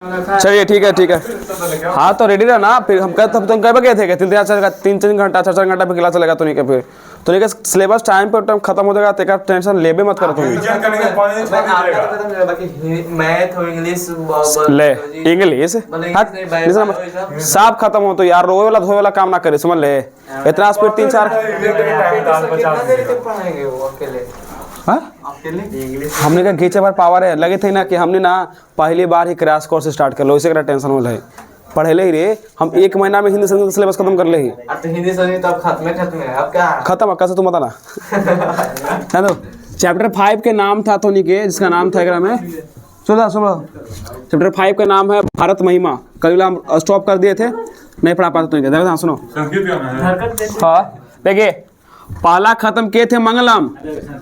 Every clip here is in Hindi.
चलिए ठीक है। हाँ तो रेडी रहना। फिर हम कहते तुम कब गए थे क्या? 3 घंटा 4 घंटा पे क्लास चलेगा। तो नहीं फिर तो नहीं सिलेबस टाइम पे टाइम खत्म हो जाएगा। तेरा टेंशन लेबे मत करो तुम। मैथ और इंग्लिश ले इंग्लिश सब खत्म हो तो यार रोए वाला काम ना करे, समझ ले। इतना स्पीड 3-4 हमने का घीचे बार पावर है लगे थे ना कि हमने ना पहली बार ही क्रैश कोर्स स्टार्ट कर लो, इसे का टेंशन हो रहा है। पढ़े ले ही रे हम 1 महीना में हिंदी संस्कृत सिलेबस खत्म कर ले ही। तो हिंदी संस्कृत अब खत्म है, अब क्या खत्म कैसे तुम बता ना। हेलो चैप्टर 5 के नाम था तो नहीं के जिसका नाम था एकरा में सुनो चैप्टर 5 का नाम है भारत महिमा। कल हम स्टॉप कर दिए थे, नहीं पढ़ा पाते तो नहीं। सुनो हाँ देखिए पहला खत्म किए थे मंगलम,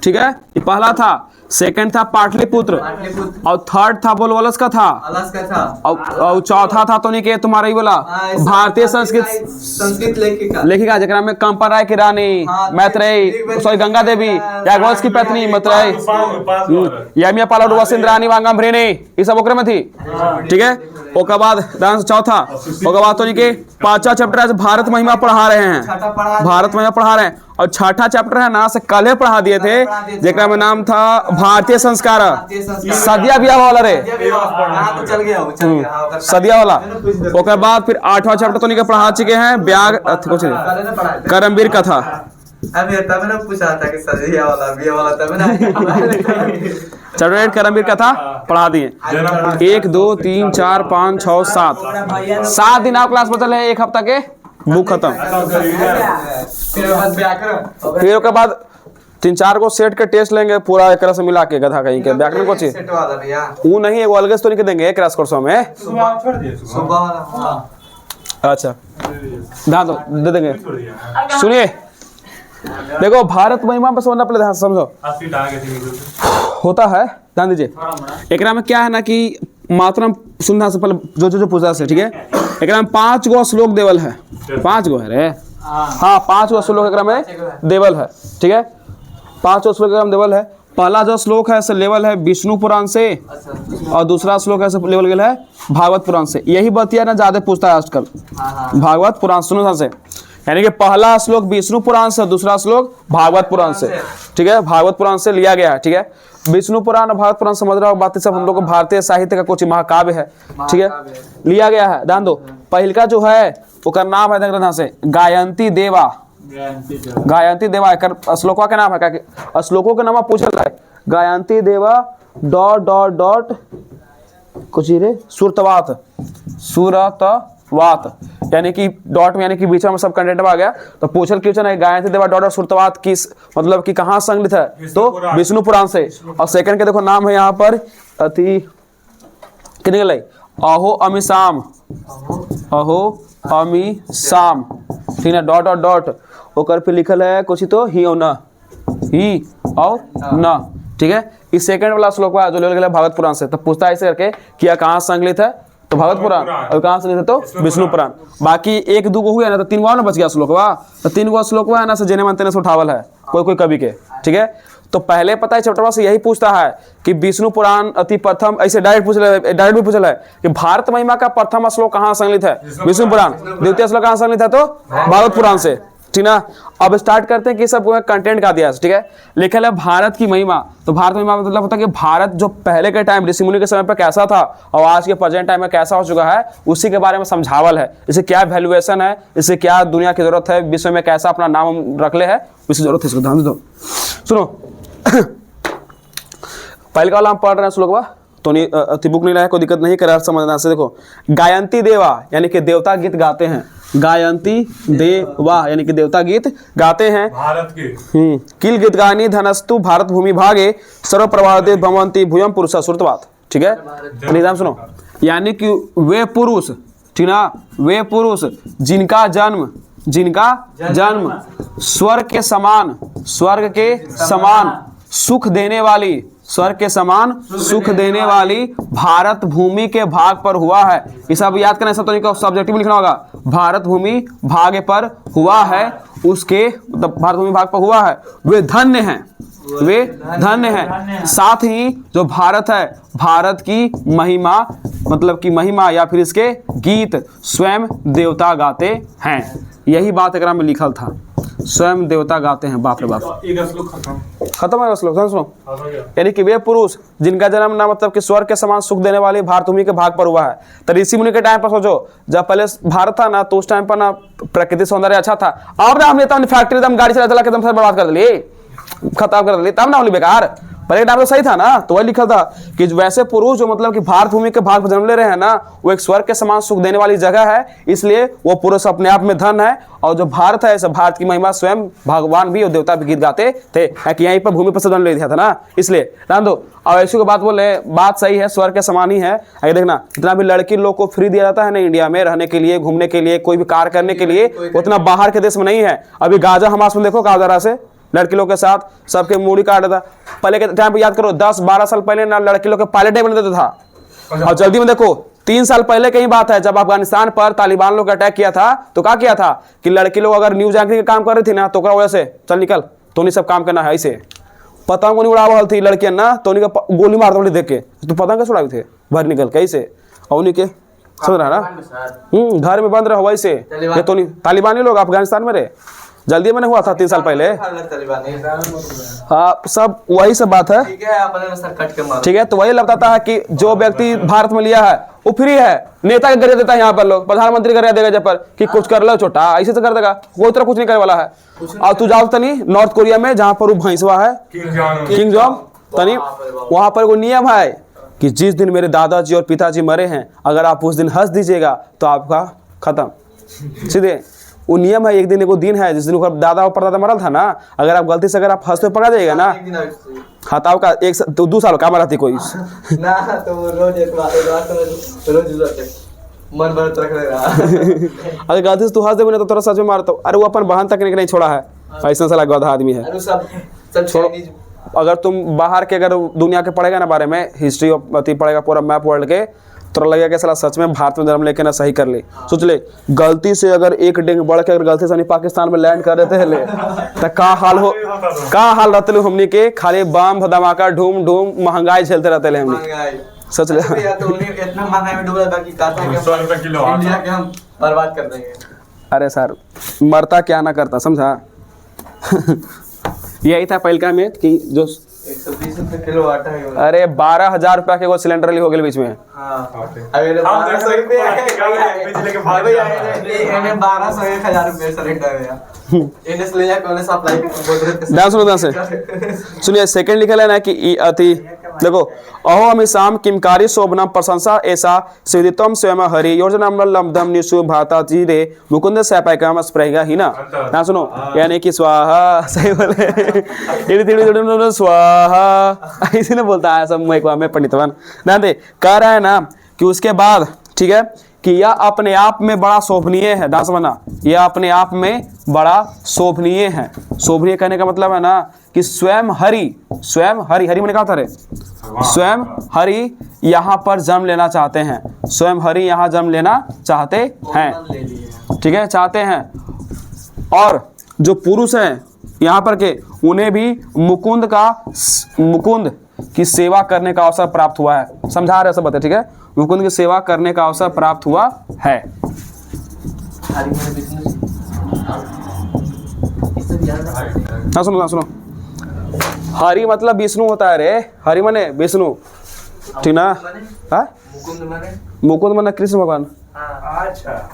ठीक है ये पहला था। सेकंड था पाटलिपुत्र और थर्ड था बोलवलस का था और चौथा था तो नहीं के तुम्हारा ही बोला भारतीय संस्कृत लेखिका जरा में कंपा राय की रानी मैत्रेयी सॉरी गंगा देवी याग्वल्स की पत्नी मैत्रेयी यमिया पाला सिंधरानी वांगम भ्रेणी ये सब ओकरे में थी, ठीक है। उसके बाद चौथा उसके बाद तो नहीं के 5वां चैप्टर है भारत महिमा पढ़ा रहे हैं, भारत महिमा पढ़ा रहे हैं। और 6ठा चैप्टर है ना से कल पढ़ा दिए थे जेकरा में नाम था भारतीय संस्कार सदिया बिया वाला रे सदिया वाला। उसके बाद फिर 8वां चैप्टर तो नहीं के पढ़ा चुके हैं ब्याग कुछ नहीं करमवीर कथा। अबे तब ना पूछा था कि सदिया वाला बिया वाला तब ना चैप्टर 8 करमवीर कथा पढ़ा दिए। 1 2 3 4 5 6 7 दिन आप क्लास बचल है, 1 हफ्ता के बुक खत्म। फिर उसके बाद 3-4 को सेट के टेस्ट लेंगे पूरा एक से मिला के गधा कहीं के व्याकरण को चाहिए वो नहीं है वो अलग तो नहीं देंगे क्रैश कोर्स में। अच्छा ध्यान दो दे देंगे। सुनिए देखो भारत महिमा पर समझना पहले ध्यान समझो होता है, ध्यान दीजिए। एकरा में क्या है ना कि मात्रा सुनना से पहले जो पूछा से, ठीक है। एकरा में 5 गो श्लोक देवल है, 5 गो है रे हाँ 5 गो श्लोक एकरा में देवल है, ठीक है। 5 गो श्लोक एकरा में देवल है। पहला जो श्लोक है लेवल है विष्णु पुराण से और दूसरा श्लोक है लेवल गेल है भागवत पुराण से। यही बतिया ना ज्यादा पूछता है आजकल भागवत पुराण सुनो से, यानी कि पहला श्लोक विष्णु पुराण से दूसरा श्लोक भागवत पुराण से, ठीक है। भागवत पुराण से लिया गया है, ठीक है। विष्णु पुराण और भागवत पुराण समझ रहा हो बातें सब हम लोग को भारतीय साहित्य का कुछ महाकाव्य है, ठीक है लिया गया है। ध्यान दो पहलका जो है उसका नाम है ध्यान से गायंती देवा, गायंती देवा श्लोका के नाम है क्या श्लोकों के नाम पूछल है गायंती देवा डॉट कुछ रे सुरतवात सुरतवात यानी कि डॉट में यानी कि बीच में सब कंटेंट आ गया। तो पूछल क्वेश्चन है गायत्री देवा डॉट सुरतवात किस मतलब कि कहाँ संग्रहित है तो विष्णु पुराण से। और सेकंड के देखो नाम है यहाँ पर अति कितने गए अहो अमिशाम, अहो अमिशाम, ठीक है डॉट ओकर पे लिखल है कुछ तो ही और न, ठीक है। इस सेकंड वाला श्लोक जो ले गया भागवत पुराण से। तो पूछता है ऐसे करके कि कहाँ संकलित है तो भागवत पुराण और कहाँ से तो विष्णु पुराण। बाकी 1-2 गो हुआ ना तो 3 गो ना बच गया श्लोक तो 3 गो श्लोक है ना से जेने मनते से उठावल है कोई कवि के, ठीक है। तो पहले पता है चैप्टर से यही पूछता है कि विष्णु पुराण अति प्रथम ऐसे डायरेक्ट भी पूछल है कि भारत महिमा का प्रथम श्लोक कहाँ संकलित है विष्णु पुराण, द्वितीय श्लोक कहाँ संकलित है तो भागवत पुराण से, ठीक ना। अब स्टार्ट करते हैं कि सब कंटेंट का दिया, ठीक है। लिखल है भारत की महिमा। तो भारत महिमा मतलब होता है कि भारत जो पहले के टाइम ऋषि मुनि के समय पर कैसा था और आज के प्रेजेंट टाइम में कैसा हो चुका है उसी के बारे में समझावल है। इसे क्या वैल्यूएशन है, इसे क्या दुनिया की जरूरत है, विश्व में कैसा अपना नाम रख ले है उसी जरूरत है। इसको ध्यान दो सुनो पहले का वाला हम पढ़ रहे हैं श्लोक तो नहीं बुक नहीं रहा है कोई दिक्कत नहीं करा समझना से। देखो गायंती देवा यानी कि देवता गीत गाते हैं, गायंती देवा यानी कि देवता गीत गाते हैं भारत के। किल गीत गानी धनस्तु भारत भूमि भागे सर्व प्रभावित भवंती भूयम पुरुष सुरतवात, ठीक है। निजाम सुनो यानी कि वे पुरुष, ठीक ना वे पुरुष जिनका जन्म स्वर्ग के समान सुख देने वाली स्वर्ग के समान सुख देने वाली भारत भूमि के भाग पर हुआ है। ये सब याद करना, सब तो सब्जेक्टिव लिखना होगा। भारत भूमि भाग पर हुआ है उसके मतलब भारत भूमि भाग पर हुआ है वे धन्य हैं, वे धन्य हैं। साथ ही जो भारत है, भारत की महिमा मतलब कि महिमा या फिर इसके गीत स्वयं देवता गाते हैं। यही बात अगर में लिखल था, स्वयं देवता गाते हैं। बाप रे बाप, खत्म है श्लोक। सुनो, यानी कि वे पुरुष जिनका जन्म ना मतलब कि स्वर्ग के समान सुख देने वाली भारतभूमि के भाग पर हुआ है। तो ऋषि मुनि के टाइम पर सोचो, जब पहले भारत था ना तो उस टाइम पर ना प्रकृति सौंदर्य अच्छा था। अब ना हमने फैक्ट्री एकदम गाड़ी चला के एकदम बर्बाद कर दिली, खत्म कर दिली, तब ना होली बेकार। पहले टाइम तो सही था ना, तो वही लिखा था कि वैसे पुरुष जो मतलब कि भारत भूमि के भाग पर जन्म ले रहे हैं ना, वो एक स्वर्ग के समान सुख देने वाली जगह है, इसलिए वो पुरुष अपने आप में धन है। और जो भारत है, सब भारत की महिमा स्वयं भगवान भी और देवता भी गीत गाते थे, कि यहीं पर भूमि पर से जन्म ले दिया था ना, इसलिए ध्यान दो। और ऐसी को बात बोले, बात सही है, स्वर्ग के समान ही है। अगर देखना, जितना भी लड़की लोग को फ्री दिया जाता है ना इंडिया में, रहने के लिए, घूमने के लिए, कोई भी कार्य करने के लिए, उतना बाहर के देश में नहीं है। अभी गाजा हमास में देखो काजरा से लड़की लोग के साथ सबके मूड़ी काट देता। पहले के टाइम पे याद करो, 10-12 साल पहले ना लड़की लोग के पायलट नहीं बन देता था। और जल्दी में देखो, 3 साल पहले की बात है, जब अफगानिस्तान पर तालिबान लोग अटैक किया था, तो क्या किया था कि लड़की लोग अगर न्यूज एंकरिंग का काम कर रही थी ना, तो वजह से चल निकल, तो नहीं सब काम करना है ऐसे। पतंग को नहीं उड़ा थी लड़कियां ना, तो उन्हीं का गोली मार दो देख के, तो पतंग कैसे उड़ाए थे भर निकल कैसे, और उन्हीं के समझ रहा ना, घर में बंद रहो वैसे। ये तो नहीं तालिबानी लोग अफगानिस्तान में रहे, जल्दी मैंने हुआ था 3 साल पहले। हाँ, सब वही सब बात है, ठीक है। तो वही बताता है कि जो व्यक्ति भारत में लिया है वो फ्री है। नेता के गरिया देता है यहाँ पर लोग, प्रधानमंत्री गरिया देगा जब पर कि कुछ कर लो छोटा, ऐसे तो कर देगा, कोई तरह कुछ नहीं करने वाला है। और तू जाओ तनी नॉर्थ कोरिया में, जहाँ पर वो भैंसवा है किंग जॉन्ग तनी, वहां पर वो नियम है कि जिस दिन मेरे दादाजी और पिताजी मरे हैं, अगर आप उस दिन हंस दीजिएगा तो आपका खत्म। सीधे वो नियम है, एक दिन एगो दिन है जिस दिन दादा और परदादा मरल था ना, अगर आप गलती से अगर आप हंसते पकड़ा जाएगा ना, हताओ का 2 साल का मरा थी कोई ना, तो वो रोज मन भर रख लेगा। अगर गलती से तू हंस देबे ना तो तोरा सच में मारता। अरे वो अपन बहन तक नहीं छोड़ा है, ऐसा साला गधा आदमी है। छोड़ो, अगर तुम बाहर के अगर दुनिया के पढ़ेगा ना बारे में, हिस्ट्री पढ़ेगा पूरा मैप वर्ल्ड के, तो लगेगा कि साला सच में भारत में जन्म लेके ना सही कर ले। सोच ले, गलती से अगर एक डेंग बढ़ के अगर गलती से पाकिस्तान में लैंड कर देते ले, तो का हाल रहते ले हमनी के, खाली बम धमाका ढूम ढूम महंगाई झेलते रहते ले हमनी। सोच ले, इतना महंगाई में डूबा था कि इंडिया के हम बर्बाद कर देंगे। अरे सर, मरता क्या ना करता, समझा। यही था पहले का में कि जो 120 रुपए किलो आटा है। अरे 12,000 रुपया के वो सिलेंडर ली हो गए बीच में। अरे 1200 रुपए 1200-1000 रुपए सिलेंडर है। इन्हें ले जा कौन सप्लाई कर सुनो से सुनिए, सेकंड लिखा है ना कि अति देखो, अहो अमिशाम किमकारी शोभनम प्रशंसा ऐसा सिद्धितम स्वयं हरि योजना लब्धम निशु भाता जीरे मुकुंद सैपायकम स्प्रैगा ही ना सुनो, यानी कि स्वाहा, सही बोले स्वाहा, ऐसे ना बोलता है सब में पंडितवन ध्यान दे। कह रहा है ना कि उसके बाद, ठीक है, कि यह अपने आप में बड़ा शोभनीय है। दास बना, यह अपने आप में बड़ा शोभनीय है। शोभनीय कहने का मतलब है ना कि स्वयं हरि मैंने कहा था रे, स्वयं हरि यहाँ पर जन्म लेना चाहते हैं, स्वयं हरि यहाँ जन्म लेना चाहते हैं, ठीक है, चाहते हैं। और जो पुरुष हैं यहाँ पर के, उन्हें भी मुकुंद की सेवा करने का अवसर प्राप्त हुआ है। समझा रहे सब बता, ठीक है, मुकुंद की सेवा करने का अवसर प्राप्त हुआ है। ना सुनो, हरि मतलब विष्णु होता है रे, हरि माने विष्णु, ठीक ना। मुकुंद माने कृष्ण भगवान। अच्छा,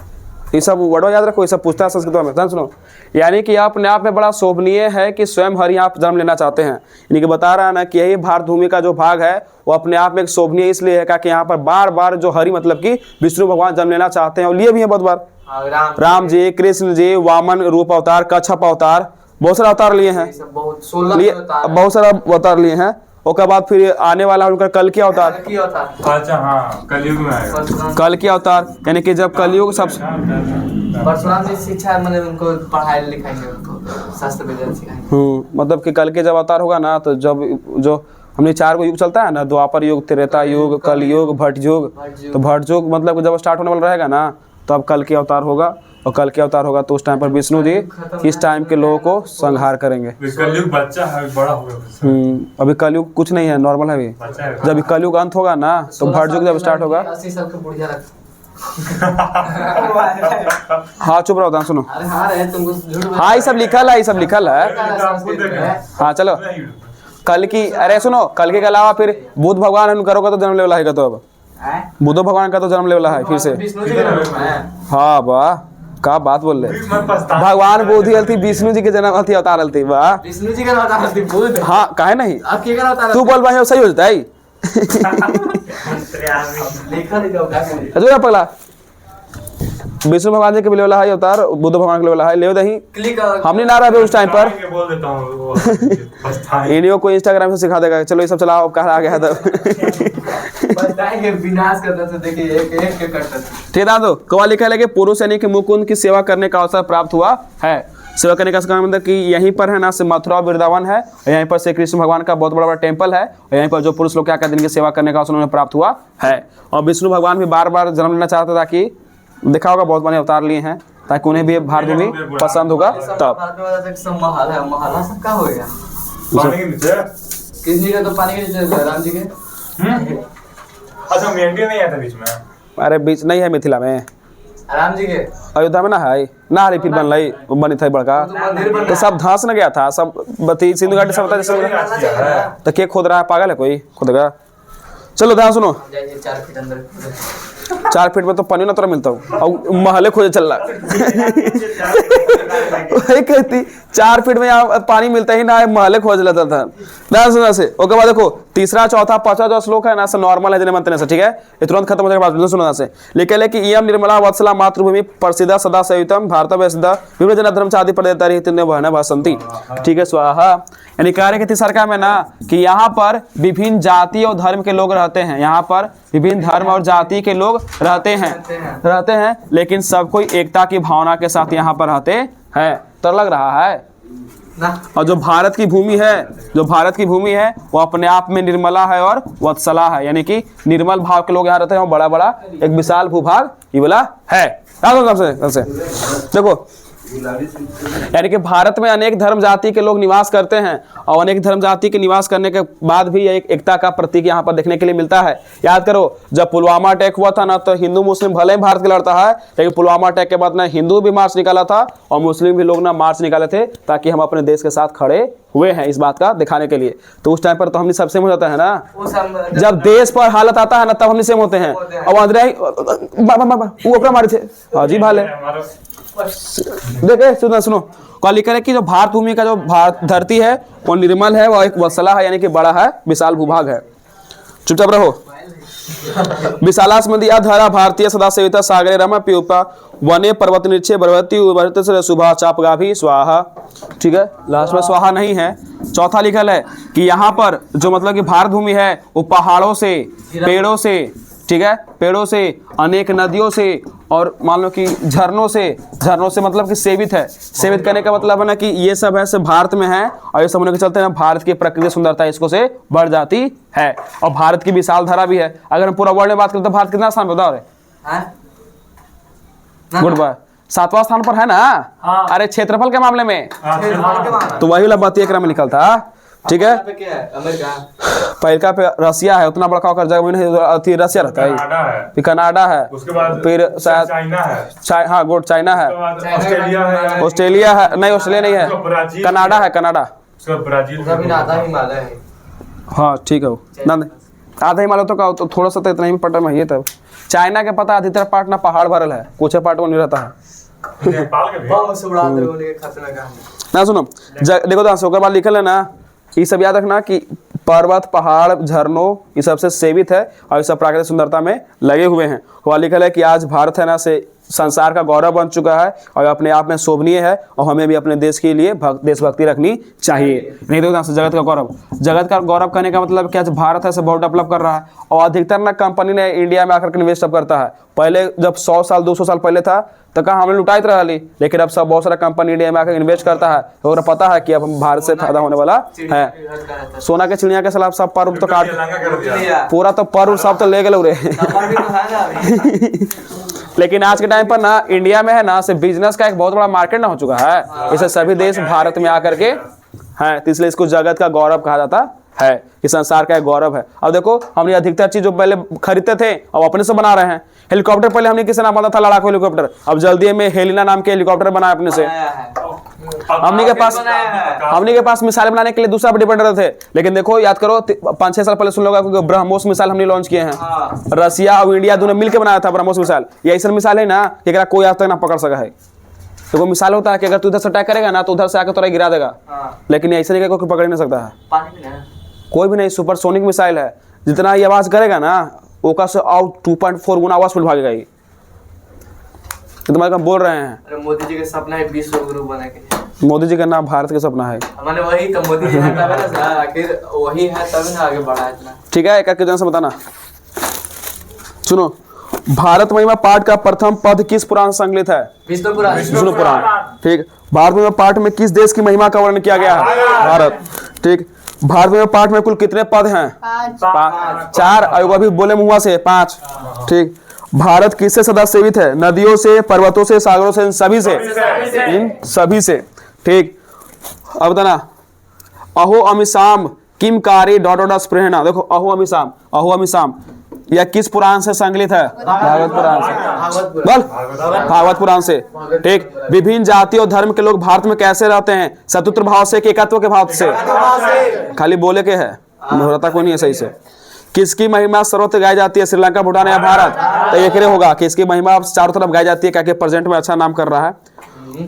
ये सब वर्ड याद रखो, ये सब पूछता है संस्कृत में। सुनो, यानी कि अपने आप में बड़ा शोभनीय है कि स्वयं हरि आप जन्म लेना चाहते हैं। यानी कि बता रहा है ना कि यही भारत भूमि का जो भाग है वो अपने आप में एक शोभनीय इसलिए है कि यहाँ पर बार बार जो हरि मतलब कि विष्णु भगवान जन्म लेना चाहते हैं, और लिए भी हैं बहुत बार। राम जी, कृष्ण जी, वामन रूप अवतार, कच्छप अवतार, बहुत सारे अवतार लिए हैं, बहुत सारा अवतार लिए हैं। उसके बाद फिर आने वाला उनका कल की अवतार। अच्छा हाँ, कलयुग में आएगा कल की अवतार, यानी कि जब कलयुग सब परशुराम जी शिक्षा मैंने उनको पढ़ाई लिखाएंगे, उनको शास्त्र विज्ञान सिखाएंगे। मतलब कि कल के जब अवतार होगा ना, तो जब जो हमने 4 युग चलता है ना, द्वापर युग, त्रेता युग, कल युग, भट्ट युग। तो भट्ट युग मतलब जब स्टार्ट होने वाला रहेगा ना, तब कल की अवतार होगा। और कल के अवतार होगा तो उस टाइम पर विष्णु जी इस टाइम के लोगों को संहार करेंगे। कलयुग बच्चा है, बड़ा हो गया। अभी कलयुग कुछ नहीं है, नॉर्मल है अभी। बच्चा है। जब कलयुग अंत होगा ना तो भटयुग जब स्टार्ट होगा। 80 साल का बुढ़िया रख। हाँ चुप रहो था, सुनो। अरे हाँ रे, तुमको झूठ बोल- हाँ ये सब लिखल है, ये सब लिखल है। हाँ चलो कल की, अरे सुनो, कल के अलावा फिर बुद्ध भगवान उनका तो जन्म लेवला है तो अब बुद्ध भगवान का तो जन्म लेवला है फिर से। विष्णु जी का नाम है। हाँ वाह, का बात बोल रहे। भगवान बोधि हलती, विष्णु जी के जन्म हलती, अवतार हलती। वाह, विष्णु जी का नाम है बुद्ध। हाँ काहे नहीं, अब के का नाम तू बोल भाई सही हो जाता है। लिखा नहीं जाओ क्या करें। अजो पगला, विष्णु भगवान जी के लेवला है अवतार, बुद्ध भगवान के लेवला है, ले दही। क्लिक हमने ना रहे उस टाइम पर, बोल देता हूँ इन्हीं को इंस्टाग्राम से सिखा देगा। चलो ये सब चलाओ, कहा आ गया तब। बताएंगे विनाश करते थे, देखिए एक एक के करते थे। ठीक है तो कौवा लिखा है कि पुरुष यानी कि मुकुंद की सेवा करने का अवसर प्राप्त हुआ है। सेवा करने का मतलब कि यहीं पर है ना से मथुरा और वृंदावन है, और यहीं पर श्री कृष्ण भगवान का बहुत बड़ा बड़ा टेम्पल है, और यहीं पर जो पुरुष लोग क्या कहते हैं इनकी सेवा करने का अवसर उन्हें प्राप्त हुआ है। और विष्णु भगवान भी बार बार जन्म लेना चाहते ताकि देखा होगा बहुत बड़े अवतार लिए हैं ताकि उन्हें भी भारत भूमि पसंद होगा तब। महल है, महल सब का हो गया। पानी के नीचे। किसनी का तो पानी के नीचे, राम जी के। अच्छा मेंढी नहीं आता बीच में। अरे बीच नहीं है मिथिला में, राम जी के अयोध्या में ना है ना, फिर बन रही बनी थी बड़का मंदिर बन तो सब धंस न गया था, सब बती सिंधु घाटी सब तो के खोद रहा है, पागल है कोई खुदेगा। चलो ध्यान सुनो, 4 फीट अंदर 4 फीट में तो पानी ना तोरा मिलता हूँ और महले खोजे चल रहा। वही कहती 4 फीट में यहाँ पानी मिलता ही ना है, महले खोज लेता था। ध्यान सुना से ओके बाद देखो तीसरा चौथा पांचवा जो श्लोक है ना से नॉर्मल है जिन्हें मनते से, ठीक है ये तुरंत खत्म हो जाएगा। बात सुनो से लिखे कि इयम निर्मला वत्सला मातृभूमि प्रसिद्ध सदा सयुतम भारत वैसिद्ध विभिन्न जन धर्म चादि प्रदेता रही वहन भाषंती, ठीक है स्वाहा। यानी कार्य के तीसरा में ना कि यहाँ पर विभिन्न जाति और धर्म के लोग रहते हैं, यहाँ पर विभिन्न धर्म और जाति के लोग रहते हैं लेकिन सब कोई एकता की भावना के साथ यहाँ पर रहते हैं। तो लग रहा है ना। और जो भारत की भूमि है वो अपने आप में निर्मला है और वत्सला है, यानी कि निर्मल भाव के लोग यहाँ रहते हैं। बड़ा बड़ा एक विशाल भूभाग ये वाला है। देखो यानी कि भारत में अनेक धर्म जाति के लोग निवास करते हैं और अनेक धर्म जाति के निवास करने के बाद भी एक एकता का प्रतीक यहाँ पर देखने के लिए मिलता है। याद करो जब पुलवामा अटैक हुआ था ना तो हिंदू मुस्लिम भले ही भारत के लड़ता है, लेकिन पुलवामा अटैक के बाद ना हिंदू भी मार्च निकाला था और मुस्लिम भी लोग ना मार्च निकाले थे ताकि हम अपने देश के साथ खड़े हुए हैं इस बात का दिखाने के लिए। तो उस टाइम पर तो हमने सब सेम हो जाता है ना, जब देश पर हालत आता है ना तब हमने सेम होते हैं। और अंदर वो ओकरा मारे थे अजीब हाल है। देखे सुनो कल लिखा है कि जो भारत भूमि का जो भारत धरती है वो निर्मल है, वो एक वत्सला है यानी कि बड़ा है, विशाल भूभाग है। चुपचाप रहो। विशालास्मदीया धरा भारतीय सदा सेविता सागरे रमा प्यूपा वने पर्वत निश्चय बरवती उभरत से सुभा चापगा भी स्वाहा, ठीक है लास्ट में स्वाहा नहीं है। चौथा लिखल है कि यहाँ पर जो मतलब कि भारत भूमि है वो पहाड़ों से, पेड़ों से, ठीक है पेड़ों से, अनेक नदियों से और मान लो कि झरनों से मतलब कि सेवित है। सेवित करने का मतलब है ना कि ये सब है सब भारत में है और ये सब होने के चलते ना भारत की प्रकृति सुंदरता इसको से बढ़ जाती है और भारत की विशाल धरा भी है। अगर हम पूरा वर्ल्ड में बात करें तो भारत कितना स्थान पे बताओ गुड बाय 7वां स्थान पर है ना। अरे क्षेत्रफल के मामले में तो वही वाला बात में निकल था, ठीक है। पहलका पे रसिया है, उतना बड़ा होकर जगह में रसिया रहता है, फिर कनाडा है, फिर शायद हाँ गुड चाइना है, ऑस्ट्रेलिया है, नहीं ऑस्ट्रेलिया नहीं है, कनाडा है, कनाडा हाँ ठीक है वो आधा हिमालय तो थोड़ा सा तो इतना ही पटन में ही तब। चाइना के पता अधिकतर पार्ट ना पहाड़ भरल है, कुछ पार्ट वो नहीं रहता है। ना सुनो देखो तो ओकर बाद लिखल है ना ये सब याद रखना कि पर्वत पहाड़ झरनों ये सबसे सेवित है और ये सब प्राकृतिक सुंदरता में लगे हुए हैं। वहाँ लिखल है कि आज भारत है ना से संसार का गौरव बन चुका है और अपने आप में शोभनीय है और हमें भी अपने देश के लिए देशभक्ति रखनी चाहिए। नहीं तो जगत का गौरव करने का मतलब क्या, भारत है से बहुत डेवलप कर रहा है और अधिकतर ना कंपनी ने इंडिया में आकर के निवेश करता है। पहले जब 100 साल 200 साल पहले था तो कहा हमने लुटाइत रही, लेकिन अब सब बहुत सारा कंपनी इंडिया में आकर इन्वेस्ट करता है, तो उन्हें पता है कि अब हम भारत से फायदा होने वाला है। सोना के चिड़िया के सलाब सब पर तो काट पूरा तो पर सब तो ले गए रे। लेकिन आज के टाइम पर ना इंडिया में है ना सिर्फ बिजनेस का एक बहुत बड़ा मार्केट ना हो चुका है, इसे सभी देश भारत में आकर के हैं, तो इसलिए इसको जगत का गौरव कहा जाता है, कि संसार का एक गौरव है। अब देखो हमने अधिकतर चीज जो पहले खरीदते थे अब अपने से बना रहे हैं। हेलीकॉप्टर पहले हमने किसी नाम बना था, लड़ाकू हेलीकॉप्टर, अब जल्दी में हेलिना नाम के हेलीकॉप्टर बनाया अपने से। हमने के पास मिसाइल बनाने के लिए दूसरा डिपेंड रहते थे, लेकिन देखो याद करो 5-6 साल पहले सुन लोगे ब्रह्मोस मिसाइल हमने लॉन्च किए हैं। रसिया और इंडिया दोनों मिलकर बनाया था ब्रह्मोस मिसाइल। ये ऐसा मिसाइल है ना कि अगर कोई आज तक ना पकड़ सका है। तो वो मिसाल होता है कि अगर तू उधर से अटैक करेगा ना तो उधर से आकर तुरंत गिरा देगा, लेकिन ऐसे नहीं कोई पकड़ नहीं सकता है, कोई भी नहीं। सुपरसोनिक मिसाइल है, जितना ये आवाज करेगा ना ओका से आउट 2.4 गुना आवाज फुल भागेगा ये। तो तुम्हारे बोल रहे हैं अरे मोदी जी का सपना है विश्व गुरु बना के। मोदी जी का नाम भारत का सपना है, मैंने वही तो मोदी जी है तब है ना, आखिर वही है तब ना आगे बढ़ा इतना। ठीक है, एक एक जन से बताना। सुनो, भारत महिमा पाठ का प्रथम पद किस पुराण से संकलित है? विष्णु पुराण। विष्णु पुराण। ठीक। भारत महिमा पाठ में किस देश की महिमा का वर्णन किया गया है? भारत। ठीक। भारत महिमा पाठ में कुल कितने पद हैं? 4। और वो भी बोले मुआ से 5। ठीक। भारत किससे सदा सेवित है? नदियों से, पर्वतों से, सागरों से, इन सभी से, इन सभी से। ठीक। अब बताना, अहो अमिशाम किम कारी डॉट डॉट स्प्रेहना। देखो अहो अमिशाम यह किस पुराण से संकलित है? भागवत पुराण से। बोल, भागवत पुराण से। ठीक। विभिन्न जाति और धर्म के लोग भारत में कैसे रहते हैं? शत्रुत्व भाव से, एकत्व के भाव से? खाली बोले के है, मुहूर्ता कोई नहीं है सही से। किसकी महिमा सर्वत्र गाई जाती है? श्रीलंका, भूटान या भारत? तो एक होगा कि इसकी महिमा चारों तरफ गाई जाती है, क्या प्रेजेंट में अच्छा नाम कर रहा है।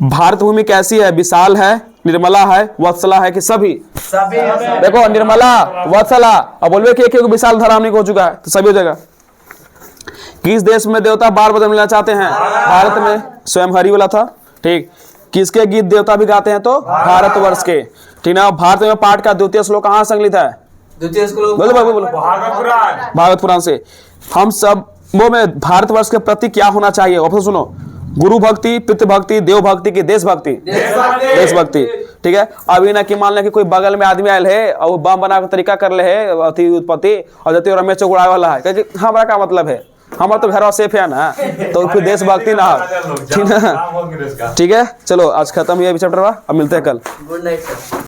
भारत भूमि कैसी है? विशाल है, निर्मला है, वत्सला है कि सभी? देखो निर्मला, वत्सला, अब बोलवे कि एक विशाल धरा नहीं हो चुका है, तो सभी हो जाएगा। किस देश में देवता बार बदलना चाहते हैं? भारत में। स्वयं हरि वाला था। ठीक। किसके गीत देवता भी गाते हैं? तो भारतवर्ष के। ठीक ना। भारत में पाठ का द्वितीय श्लोक कहाँ संकलित है? द्वितीय श्लोक बोलो भागवत पुराण से। हम सब वो में भारतवर्ष के प्रति क्या होना चाहिए? वापस सुनो, गुरु भक्ति, पितृ भक्ति, देव भक्ति की देश भक्ति? देशभक्ति। ठीक है। अभी ना कि मान ले कि कोई बगल में आदमी आयल है और बम बना के तरीका कर ले है अति उत्पत्ति और जति रमेश चौक उड़ावे वाला है, हमारा क्या मतलब है? हमारा तो घर सेफ है ना, तो फिर देशभक्ति ना हो। ठीक है। चलो आज खत्म हुआ चैप्टर, अब मिलते हैं कल। Good night sir.